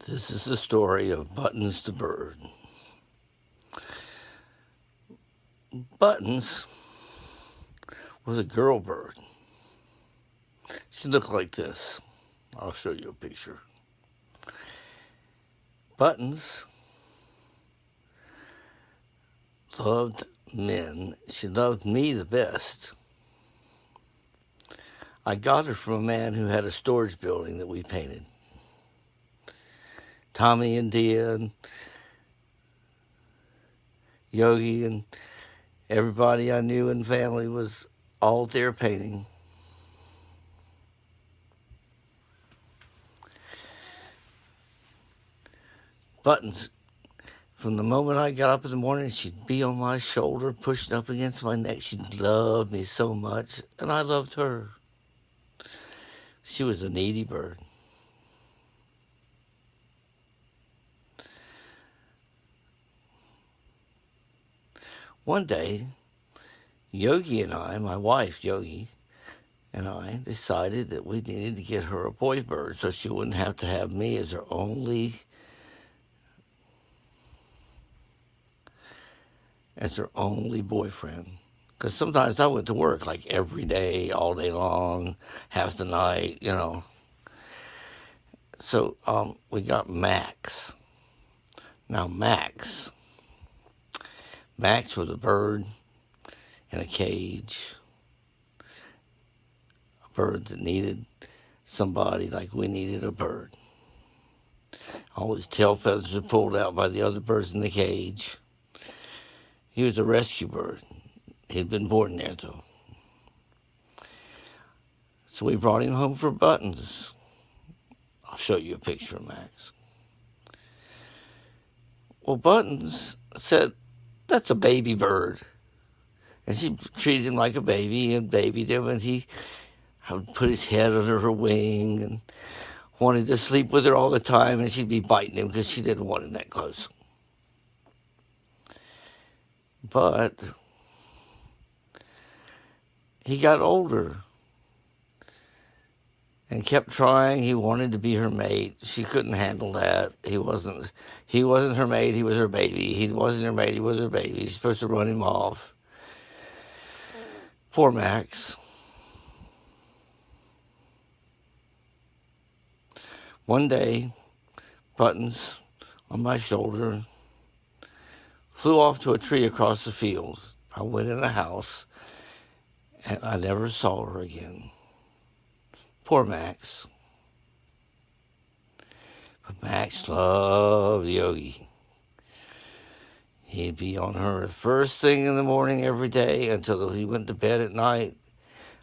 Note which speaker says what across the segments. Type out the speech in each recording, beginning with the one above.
Speaker 1: This is the story of Buttons the bird. Buttons was a girl bird. She looked like this. I'll show you a picture. Buttons loved men. She loved me the best. I got her from a man who had a storage building that we painted. Tommy and Dia and Yogi and everybody I knew in family was all there painting. Buttons, from the moment I got up in the morning, she'd be on my shoulder, pushing up against my neck. She loved me so much, and I loved her. She was a needy bird. One day, Yogi and I, my wife Yogi, and I decided that we needed to get her a boy bird so she wouldn't have to have me as her only boyfriend. Because sometimes I went to work like every day, all day long, half the night. So we got Max. Now Max was a bird in a cage, a bird that needed somebody like we needed a bird. All his tail feathers were pulled out by the other birds in the cage. He was a rescue bird. He'd been born there, though. So we brought him home for Buttons. I'll show you a picture of Max. Well, Buttons said, "That's a baby bird." And she treated him like a baby and babied him, and he would put his head under her wing and wanted to sleep with her all the time, and she'd be biting him because she didn't want him that close. But he got older and kept trying. He wanted to be her mate. She couldn't handle that. He wasn't her mate, he was her baby. He wasn't her mate, he was her baby. She's supposed to run him off. Poor Max. One day, Buttons on my shoulder flew off to a tree across the fields. I went in the house and I never saw her again. Poor Max. But Max loved Yogi. He'd be on her first thing in the morning every day until he went to bed at night.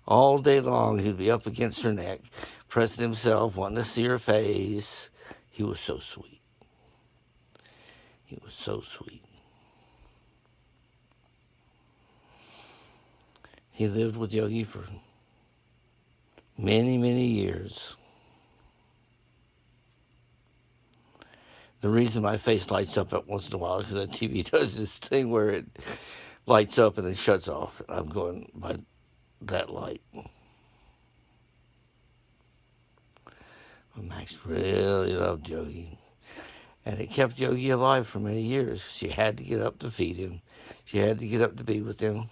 Speaker 1: All day long, he'd be up against her neck, pressing himself, wanting to see her face. He was so sweet. He was so sweet. He lived with Yogi for many, many years. The reason my face lights up once in a while is because the TV does this thing where it lights up and then shuts off. I'm going by that light. But Max really loved Yogi. And it kept Yogi alive for many years. She had to get up to feed him. She had to get up to be with him.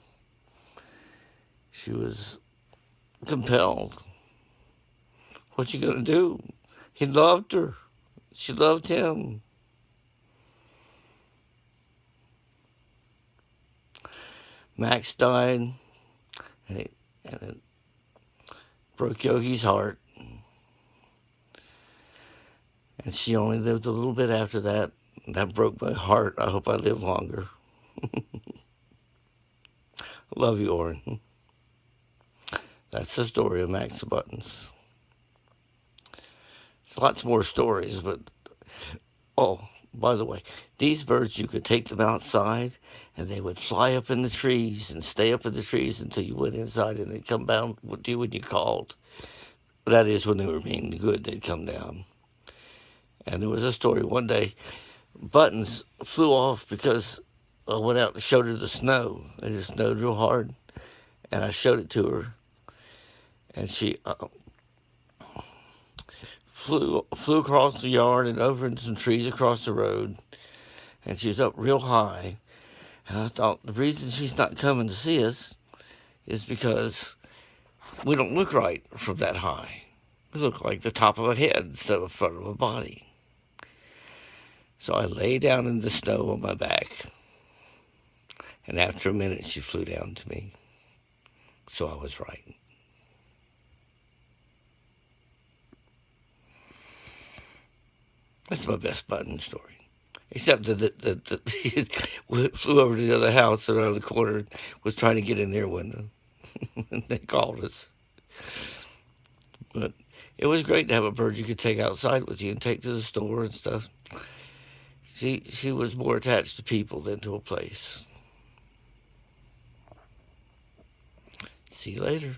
Speaker 1: She was compelled. What you gonna do? He loved her. She loved him. Max died, and it broke Yogi's heart. And she only lived a little bit after that. That broke my heart. I hope I live longer. Love you, Oren. That's the story of Max the Buttons. There's lots more stories, but oh, by the way, these birds, you could take them outside and they would fly up in the trees and stay up in the trees until you went inside, and they'd come down with you when you called. That is, when they were being good, they'd come down. And there was a story one day, Buttons flew off because I went out and showed her the snow. It had snowed real hard, and I showed it to her. And she flew across the yard and over into some trees across the road, and she was up real high. And I thought the reason she's not coming to see us is because we don't look right from that high. We look like the top of a head instead of the front of a body. So I lay down in the snow on my back, and after a minute she flew down to me. So I was right. That's my best button story. Except that it flew over to the other house around the corner, was trying to get in their window. And they called us. But it was great to have a bird you could take outside with you and take to the store and stuff. She was more attached to people than to a place. See you later.